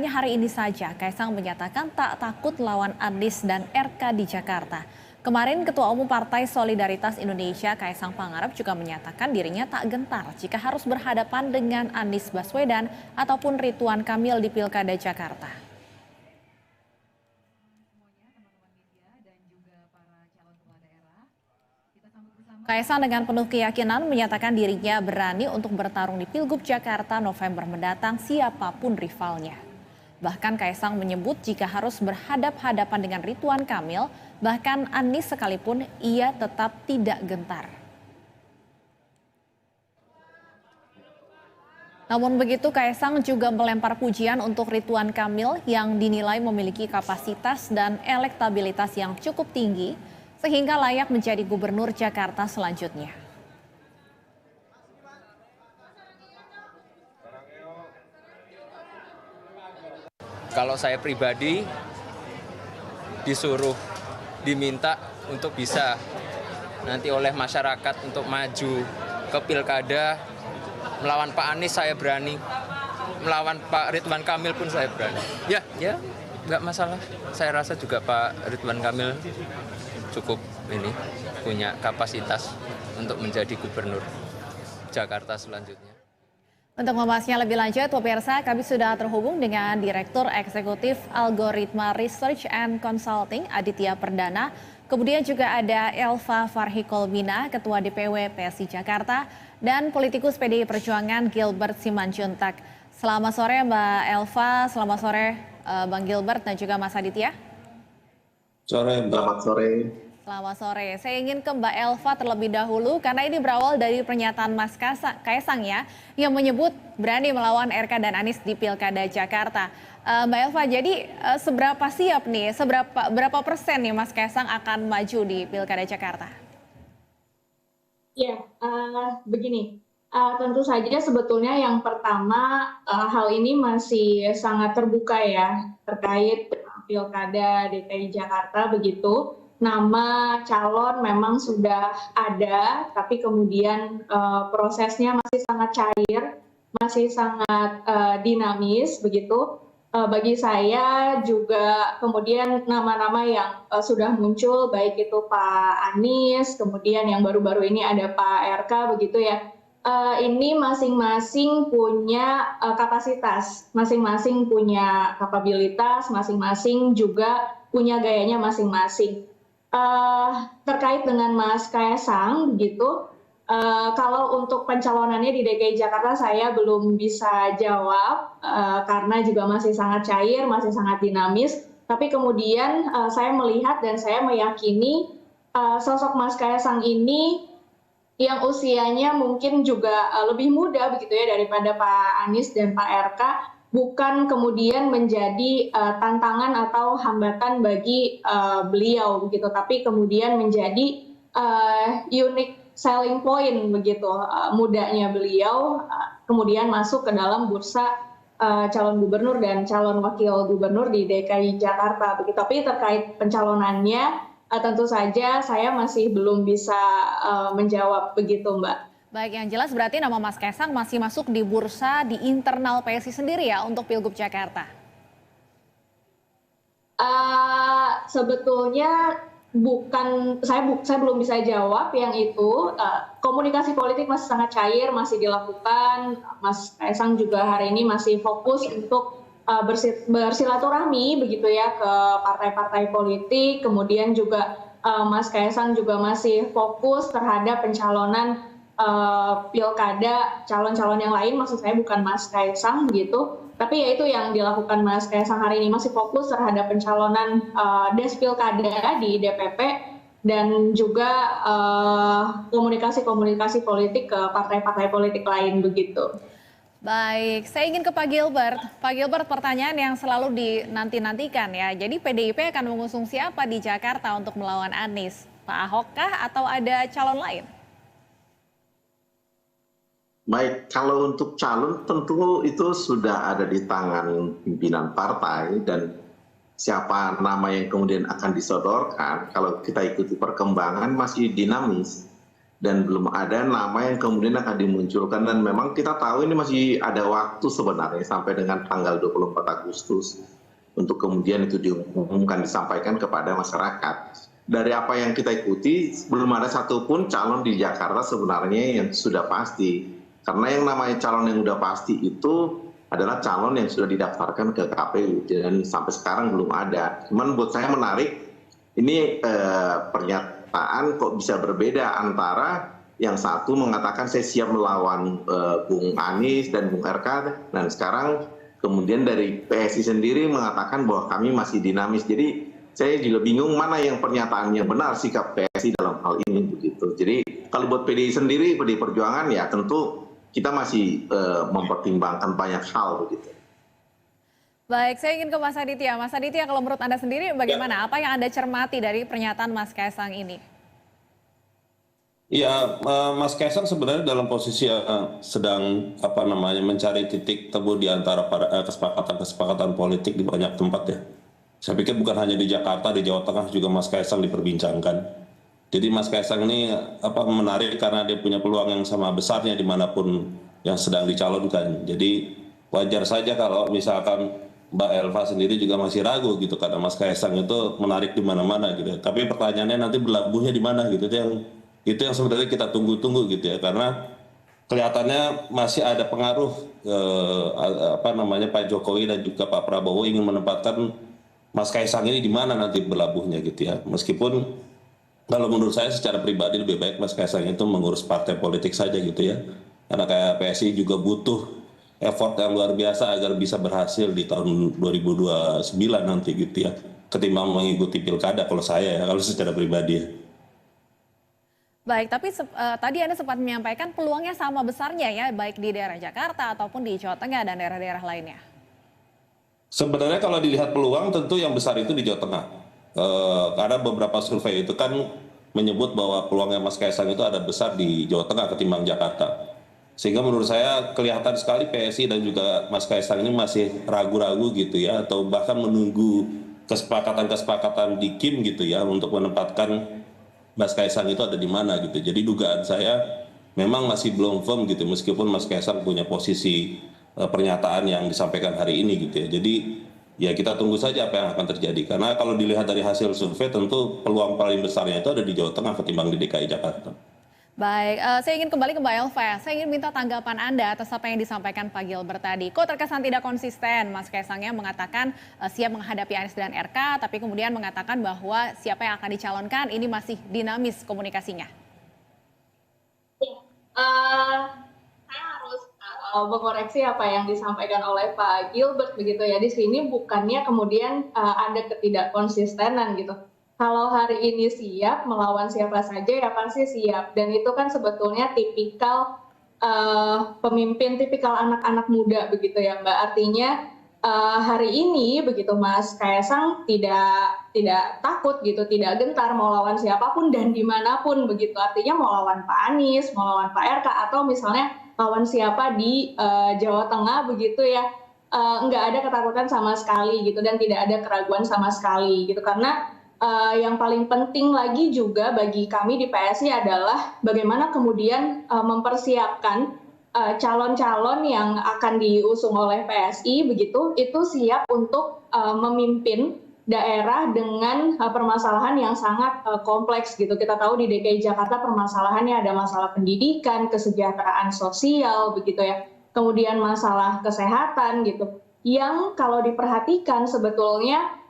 Hanya hari ini saja, Kaisang menyatakan tak takut lawan Anies dan RK di Jakarta. Kemarin Ketua Umum Partai Solidaritas Indonesia, Kaisang Pangarep juga menyatakan dirinya tak gentar jika harus berhadapan dengan Anies Baswedan ataupun Ridwan Kamil di Pilkada Jakarta. Kaisang dengan penuh keyakinan menyatakan dirinya berani untuk bertarung di Pilgub Jakarta November mendatang siapapun rivalnya. Bahkan Kaisang menyebut jika harus berhadap-hadapan dengan Ridwan Kamil, bahkan Anies sekalipun, ia tetap tidak gentar. Namun begitu, Kaisang juga melempar pujian untuk Ridwan Kamil yang dinilai memiliki kapasitas dan elektabilitas yang cukup tinggi, sehingga layak menjadi gubernur Jakarta selanjutnya. Kalau saya pribadi diminta untuk bisa nanti oleh masyarakat untuk maju ke pilkada, melawan Pak Anies saya berani, melawan Pak Ridwan Kamil pun saya berani. Ya, nggak masalah. Saya rasa juga Pak Ridwan Kamil cukup punya kapasitas untuk menjadi gubernur Jakarta selanjutnya. Untuk membahasnya lebih lanjut, pemirsa, kami sudah terhubung dengan Direktur Eksekutif Algoritma Research and Consulting Aditya Perdana. Kemudian juga ada Elva Farhikolmina, Ketua DPW PSI Jakarta, dan politikus PDI Perjuangan Gilbert Simanjuntak. Selamat sore Mbak Elva, selamat sore Bang Gilbert dan juga Mas Aditya. Selamat sore. Selamat sore. Saya ingin ke Mbak Elva terlebih dahulu karena ini berawal dari pernyataan Mas Kaisang ya, yang menyebut berani melawan RK dan Anies di Pilkada Jakarta. Mbak Elva, jadi seberapa siap nih, berapa persen nih Mas Kaisang akan maju di Pilkada Jakarta? Ya, begini. Tentu saja sebetulnya yang pertama hal ini masih sangat terbuka ya terkait Pilkada DKI Jakarta begitu. Nama calon memang sudah ada, tapi kemudian prosesnya masih sangat cair, masih sangat dinamis begitu. Bagi saya juga kemudian nama-nama yang sudah muncul, baik itu Pak Anies, kemudian yang baru-baru ini ada Pak RK begitu ya. Ini masing-masing punya kapasitas, masing-masing punya kapabilitas, masing-masing juga punya gayanya masing-masing. Terkait dengan Mas Kaisang begitu, kalau untuk pencalonannya di DKI Jakarta saya belum bisa jawab karena juga masih sangat cair, masih sangat dinamis. Tapi kemudian saya melihat dan saya meyakini sosok Mas Kaisang ini yang usianya mungkin juga lebih muda begitu ya daripada Pak Anies dan Pak RK, bukan kemudian menjadi tantangan atau hambatan bagi beliau begitu, tapi kemudian menjadi unique selling point begitu, mudanya beliau kemudian masuk ke dalam bursa calon gubernur dan calon wakil gubernur di DKI Jakarta begitu. Tapi terkait pencalonannya tentu saja saya masih belum bisa menjawab begitu, Mbak. Baik, yang jelas berarti nama Mas Kaisang masih masuk di bursa di internal PSI sendiri ya untuk Pilgub Jakarta? Sebetulnya bukan, saya belum bisa jawab yang itu. Komunikasi politik masih sangat cair, masih dilakukan. Mas Kaisang juga hari ini masih fokus untuk bersilaturahmi begitu ya ke partai-partai politik. Kemudian juga Mas Kaisang juga masih fokus terhadap pencalonan pilkada calon-calon yang lain, maksud saya bukan Mas Kaisang begitu, tapi ya itu yang dilakukan Mas Kaisang hari ini, masih fokus terhadap pencalonan des pilkada di DPP dan juga komunikasi politik ke partai-partai politik lain begitu. Baik, saya ingin ke Pak Gilbert. Pak Gilbert, pertanyaan yang selalu dinanti-nantikan ya. Jadi PDIP akan mengusung siapa di Jakarta untuk melawan Anies? Pak Ahok kah atau ada calon lain? Baik, kalau untuk calon tentu itu sudah ada di tangan pimpinan partai dan siapa nama yang kemudian akan disodorkan kalau kita ikuti perkembangan masih dinamis. dan belum ada nama yang kemudian akan dimunculkan, dan memang kita tahu ini masih ada waktu sebenarnya sampai dengan tanggal 24 Agustus untuk kemudian itu diumumkan, disampaikan kepada masyarakat. Dari apa yang kita ikuti, belum ada satupun calon di Jakarta sebenarnya yang sudah pasti. Karena yang namanya calon yang sudah pasti itu adalah calon yang sudah didaftarkan ke KPU, dan sampai sekarang belum ada. Cuman buat saya menarik, ini pernyataan kok bisa berbeda antara yang satu mengatakan saya siap melawan Bung Anies dan Bung RK, dan sekarang kemudian dari PSI sendiri mengatakan bahwa kami masih dinamis. Jadi saya juga bingung mana yang pernyataan yang benar sikap PSI dalam hal ini begitu. Jadi kalau buat PDI sendiri, PDI Perjuangan ya tentu kita masih mempertimbangkan banyak hal begitu. Baik, saya ingin ke Mas Aditya. Mas Aditya, kalau menurut Anda sendiri bagaimana? Apa yang Anda cermati dari pernyataan Mas Kaisang ini? Ya, Mas Kaisang sebenarnya dalam posisi sedang mencari titik temu di antara kesepakatan politik di banyak tempat ya. Saya pikir bukan hanya di Jakarta, di Jawa Tengah juga Mas Kaisang diperbincangkan. Jadi Mas Kaisang ini menarik karena dia punya peluang yang sama besarnya dimanapun yang sedang dicalonkan. Jadi wajar saja kalau misalkan Mbak Elva sendiri juga masih ragu gitu, karena Mas Kaisang itu menarik di mana-mana gitu. Tapi pertanyaannya nanti berlabuhnya di mana gitu, itu yang sebenarnya kita tunggu-tunggu gitu ya, karena kelihatannya masih ada pengaruh Pak Jokowi dan juga Pak Prabowo ingin menempatkan Mas Kaisang ini di mana nanti berlabuhnya gitu ya. Meskipun kalau menurut saya secara pribadi lebih baik Mas Kaisang itu mengurus partai politik saja gitu ya, karena kayak PSI juga butuh effort yang luar biasa agar bisa berhasil di tahun 2029 nanti gitu ya, ketimbang mengikuti pilkada kalau saya ya, kalau secara pribadi ya. Baik, tapi tadi Anda sempat menyampaikan peluangnya sama besarnya ya, baik di daerah Jakarta ataupun di Jawa Tengah dan daerah-daerah lainnya. Sebenarnya kalau dilihat peluang tentu yang besar itu di Jawa Tengah. Karena beberapa survei itu kan menyebut bahwa peluangnya Mas Kaisang itu ada besar di Jawa Tengah ketimbang Jakarta. Sehingga menurut saya kelihatan sekali PSI dan juga Mas Kaisang ini masih ragu-ragu gitu ya, atau bahkan menunggu kesepakatan-kesepakatan di Kim gitu ya untuk menempatkan Mas Kaisang itu ada di mana gitu. Jadi dugaan saya memang masih belum firm gitu, meskipun Mas Kaisang punya posisi pernyataan yang disampaikan hari ini gitu ya. Jadi ya kita tunggu saja apa yang akan terjadi. Karena kalau dilihat dari hasil survei tentu peluang paling besarnya itu ada di Jawa Tengah ketimbang di DKI Jakarta. Baik, saya ingin kembali ke Mbak Elva. Saya ingin minta tanggapan Anda atas apa yang disampaikan Pak Gilbert tadi. Kok terkesan tidak konsisten Mas Kaisangnya mengatakan siap menghadapi Anies dan RK, tapi kemudian mengatakan bahwa siapa yang akan dicalonkan ini masih dinamis komunikasinya. Saya harus mengoreksi apa yang disampaikan oleh Pak Gilbert begitu ya. Di sini bukannya kemudian ada ketidakkonsistenan gitu. Kalau hari ini siap melawan siapa saja ya pasti siap, dan itu kan sebetulnya tipikal pemimpin, tipikal anak-anak muda begitu ya Mbak. Artinya hari ini begitu Mas Kaisang tidak takut gitu, tidak gentar mau lawan siapapun dan dimanapun begitu. Artinya mau lawan Pak Anies, mau lawan Pak RK, atau misalnya lawan siapa di Jawa Tengah begitu ya, nggak ada ketakutan sama sekali gitu, dan tidak ada keraguan sama sekali gitu. Karena yang paling penting lagi juga bagi kami di PSI adalah bagaimana kemudian mempersiapkan calon-calon yang akan diusung oleh PSI begitu, itu siap untuk memimpin daerah dengan permasalahan yang sangat kompleks gitu. Kita tahu di DKI Jakarta permasalahannya ada masalah pendidikan, kesejahteraan sosial begitu ya, kemudian masalah kesehatan gitu, yang kalau diperhatikan sebetulnya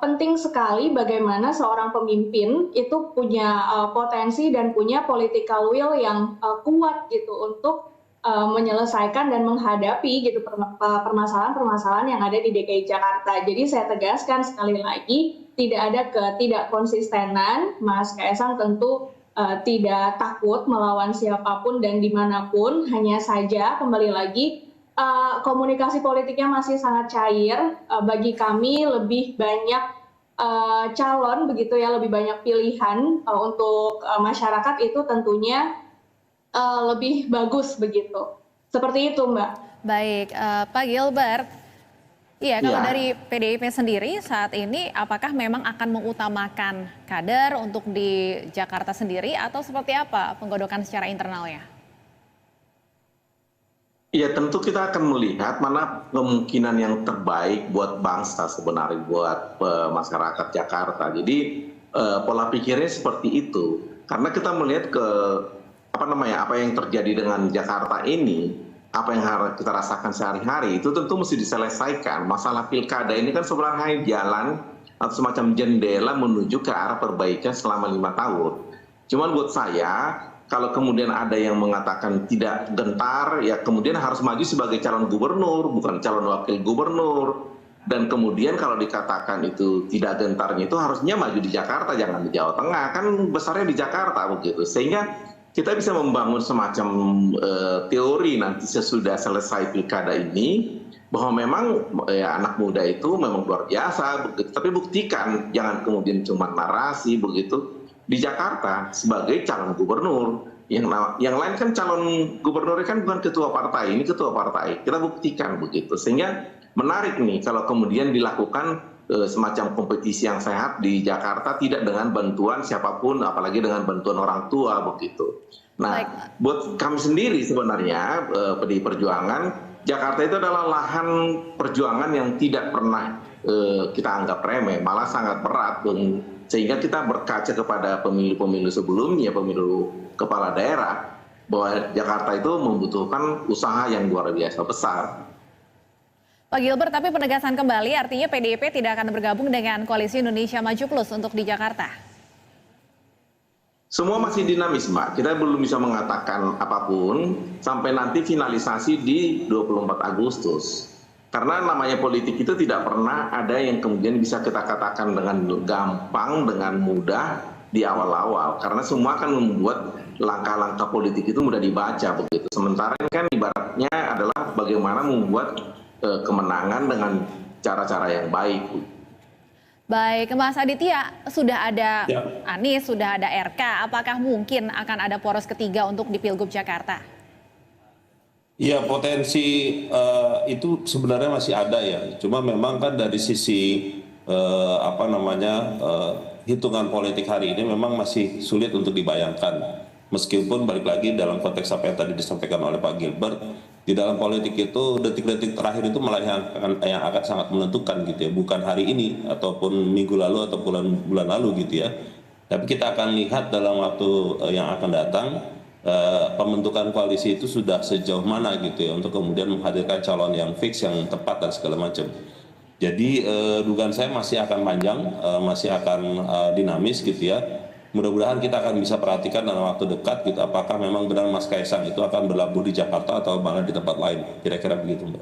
penting sekali bagaimana seorang pemimpin itu punya potensi dan punya political will yang kuat gitu untuk menyelesaikan dan menghadapi gitu permasalahan-permasalahan yang ada di DKI Jakarta. Jadi saya tegaskan sekali lagi, tidak ada ketidakkonsistenan. Mas Kaisang tentu tidak takut melawan siapapun dan dimanapun, hanya saja kembali lagi komunikasi politiknya masih sangat cair. Bagi kami lebih banyak calon begitu ya, lebih banyak pilihan untuk masyarakat itu tentunya lebih bagus begitu. Seperti itu Mbak. Baik, Pak Gilbert, Iya, kalau Iya. dari PDIP sendiri saat ini apakah memang akan mengutamakan kader untuk di Jakarta sendiri atau seperti apa penggodokan secara internalnya? Ya tentu kita akan melihat mana kemungkinan yang terbaik buat bangsa sebenarnya, buat masyarakat Jakarta. Jadi pola pikirnya seperti itu. Karena kita melihat apa yang terjadi dengan Jakarta ini, apa yang harus kita rasakan sehari-hari itu tentu mesti diselesaikan. Masalah pilkada ini kan sebenarnya jalan atau semacam jendela menuju ke arah perbaikan selama 5 tahun. Cuman buat saya, kalau kemudian ada yang mengatakan tidak gentar, ya kemudian harus maju sebagai calon gubernur, bukan calon wakil gubernur. Dan kemudian kalau dikatakan itu tidak gentarnya, itu harusnya maju di Jakarta, jangan di Jawa Tengah. Kan besarnya di Jakarta begitu. Sehingga kita bisa membangun semacam teori nanti sesudah selesai pilkada ini, bahwa memang ya, anak muda itu memang luar biasa, begitu. Tapi buktikan, jangan kemudian cuma narasi begitu. Di Jakarta sebagai calon gubernur, yang lain kan calon gubernur kan bukan ketua partai, ini ketua partai, kita buktikan begitu. Sehingga menarik nih kalau kemudian dilakukan semacam kompetisi yang sehat di Jakarta, tidak dengan bantuan siapapun, apalagi dengan bantuan orang tua begitu. Nah, buat kami sendiri sebenarnya PDI Perjuangan, Jakarta itu adalah lahan perjuangan yang tidak pernah kita anggap remeh, malah sangat berat. Sehingga kita berkaca kepada pemilu-pemilu sebelumnya, pemilu kepala daerah, bahwa Jakarta itu membutuhkan usaha yang luar biasa besar. Pak Gilbert, tapi penegasan kembali artinya PDIP tidak akan bergabung dengan Koalisi Indonesia Maju Plus untuk di Jakarta? Semua masih dinamis, Mbak. Kita belum bisa mengatakan apapun sampai nanti finalisasi di 24 Agustus. Karena namanya politik itu tidak pernah ada yang kemudian bisa kita katakan dengan gampang, dengan mudah di awal-awal. Karena semua akan membuat langkah-langkah politik itu mudah dibaca begitu. Sementara kan ibaratnya adalah bagaimana membuat kemenangan dengan cara-cara yang baik. Baik, Mas Aditya, sudah ada Anies, sudah ada RK. Apakah mungkin akan ada poros ketiga untuk di Pilgub Jakarta? Ya, potensi itu sebenarnya masih ada ya. Cuma memang kan dari sisi hitungan politik hari ini memang masih sulit untuk dibayangkan. Meskipun balik lagi dalam konteks apa yang tadi disampaikan oleh Pak Gilbert, di dalam politik itu detik-detik terakhir itu malah yang akan sangat menentukan gitu ya. Bukan hari ini ataupun minggu lalu atau bulan lalu gitu ya. Tapi kita akan lihat dalam waktu yang akan datang, pembentukan koalisi itu sudah sejauh mana gitu ya untuk kemudian menghadirkan calon yang fix, yang tepat dan segala macam. Jadi dugaan saya masih akan panjang, masih akan dinamis gitu ya. Mudah-mudahan kita akan bisa perhatikan dalam waktu dekat gitu apakah memang benar Mas Kaisang itu akan berlabuh di Jakarta atau malah di tempat lain. Kira-kira begitu, Mbak.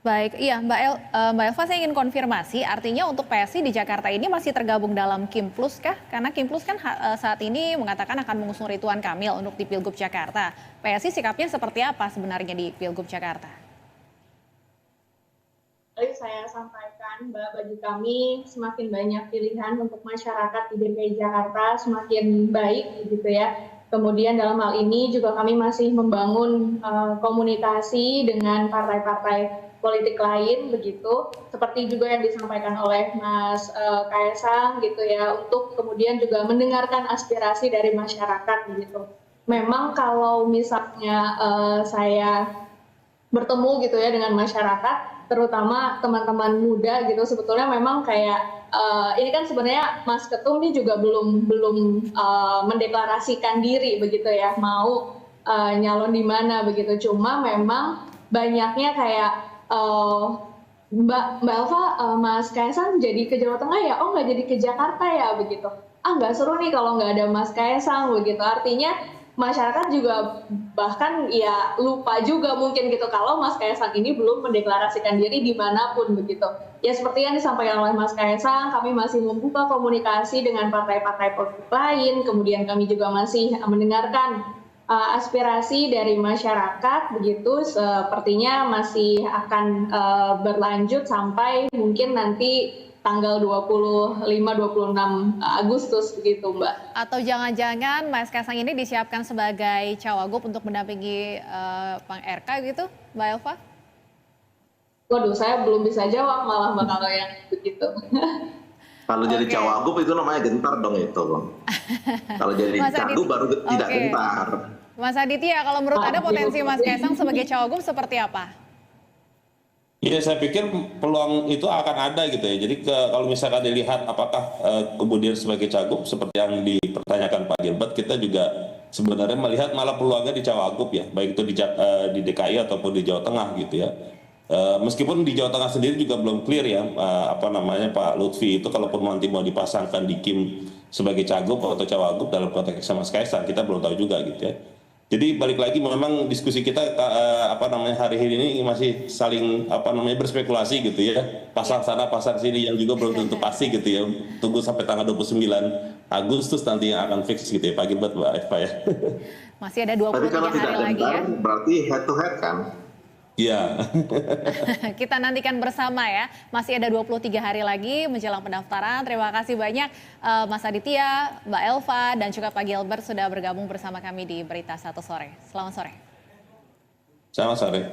Baik, iya Mbak Elva, saya ingin konfirmasi, artinya untuk PSI di Jakarta ini masih tergabung dalam Kim Plus kah? Karena Kim Plus kan saat ini mengatakan akan mengusung Ridwan Kamil untuk di Pilgub Jakarta. PSI sikapnya seperti apa sebenarnya di Pilgub Jakarta? Saya sampaikan, Mbak, bagi kami semakin banyak pilihan untuk masyarakat di DKI Jakarta semakin baik gitu ya. Kemudian dalam hal ini juga kami masih membangun komunikasi dengan partai-partai politik lain begitu, seperti juga yang disampaikan oleh Mas Kaisang gitu ya, untuk kemudian juga mendengarkan aspirasi dari masyarakat begitu. Memang kalau misalnya saya bertemu gitu ya dengan masyarakat, terutama teman-teman muda gitu, sebetulnya memang kayak ini kan sebenarnya Mas Ketum ini juga belum mendeklarasikan diri begitu ya, mau nyalon di mana begitu. Cuma memang banyaknya kayak Mbak Elva, Mas Kaisang jadi ke Jawa Tengah ya, oh nggak jadi ke Jakarta ya begitu. Nggak seru nih kalau nggak ada Mas Kaisang begitu. Artinya masyarakat juga bahkan ya lupa juga mungkin gitu kalau Mas Kaisang ini belum mendeklarasikan diri dimanapun begitu. Ya seperti yang disampaikan oleh Mas Kaisang, kami masih membuka komunikasi dengan partai-partai politik lain, kemudian kami juga masih mendengarkan aspirasi dari masyarakat begitu, sepertinya masih akan berlanjut sampai mungkin nanti tanggal 25-26 Agustus begitu, Mbak. Atau jangan-jangan Mas Kaisang ini disiapkan sebagai cawagup untuk mendampingi Bang RK gitu, Mbak Elva? Waduh, saya belum bisa jawab malah Mbak kalau yang begitu. Kalau jadi Oke. cawagup itu namanya gentar dong itu. Kalau jadi Mas cagup Aditya, baru tidak oke. gentar. Mas Aditya, kalau menurut Anda potensi Mas Kaisang sebagai cawagup seperti apa? Ya, saya pikir peluang itu akan ada gitu ya. Jadi kalau misalkan dilihat apakah kemudian sebagai cagup seperti yang dipertanyakan Pak Gilbert, kita juga sebenarnya melihat malah peluangnya di cawagup ya, baik itu di DKI ataupun di Jawa Tengah gitu ya. Meskipun di Jawa Tengah sendiri juga belum clear ya, apa namanya Pak Lutfi itu kalaupun nanti mau dipasangkan di Kim sebagai cagup atau cawagup dalam konteks sama Mas Kaisang, kita belum tahu juga gitu ya. Jadi balik lagi memang diskusi kita apa namanya hari ini masih saling apa namanya berspekulasi gitu ya. Pasang sana pasang sini yang juga belum tentu pasti gitu ya. Tunggu sampai tanggal 29 Agustus nanti yang akan fix gitu ya Pak Gilbert Mbak Eva ya. Masih ada Tapi kalau 23 tidak hari lagi gentar ya. berarti head to head kan? Iya. Kita nantikan bersama ya. Masih ada 23 hari lagi menjelang pendaftaran. Terima kasih banyak Mas Aditya, Mbak Elva, dan juga Pak Gilbert sudah bergabung bersama kami di Berita Satu Sore. Selamat sore. Sama sore.